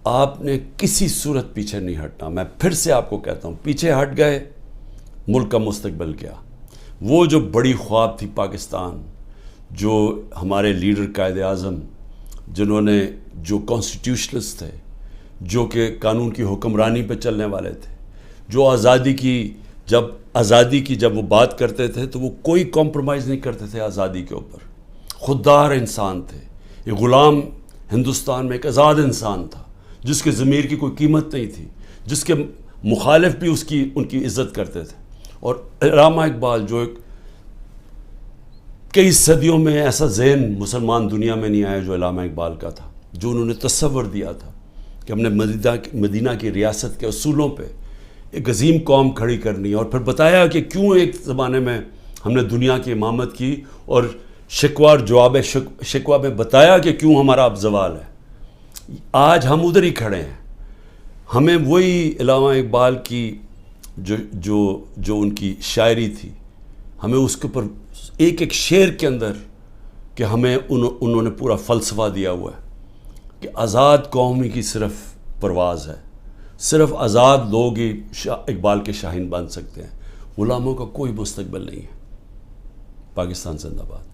آپ نے کسی صورت پیچھے نہیں ہٹنا. میں پھر سے آپ کو کہتا ہوں، پیچھے ہٹ گئے ملک کا مستقبل کیا. وہ جو بڑی خواب تھی پاکستان، جو ہمارے لیڈر قائد اعظم، جنہوں نے جو کانسٹیٹیوشنلسٹ تھے، جو کہ قانون کی حکمرانی پہ چلنے والے تھے، جو آزادی کی جب وہ بات کرتے تھے تو وہ کوئی کمپرومائز نہیں کرتے تھے آزادی کے اوپر. خوددار انسان تھے. یہ غلام ہندوستان میں ایک آزاد انسان تھا جس کے ضمیر کی کوئی قیمت نہیں تھی، جس کے مخالف بھی ان کی عزت کرتے تھے. اور علامہ اقبال جو ایک کئی صدیوں میں ایسا ذہن مسلمان دنیا میں نہیں آیا جو علامہ اقبال کا تھا، جو انہوں نے تصور دیا تھا کہ ہم نے مدینہ کی ریاست کے اصولوں پہ ایک عظیم قوم کھڑی کرنی ہے، اور پھر بتایا کہ کیوں ایک زمانے میں ہم نے دنیا کی امامت کی، اور شکوہ اور جواب شکوہ میں بتایا کہ کیوں ہمارا اب زوال ہے. آج ہم ادھر ہی کھڑے ہیں. ہمیں وہی علامہ اقبال کی جو ان کی شاعری تھی، ہمیں اس کے اوپر ایک ایک شعر کے اندر کہ ہمیں انہوں نے پورا فلسفہ دیا ہوا ہے کہ آزاد قوم کی صرف پرواز ہے، صرف آزاد لوگ ہی اقبال کے شاہین بن سکتے ہیں. غلاموں کا کوئی مستقبل نہیں ہے. پاکستان زندہ باد.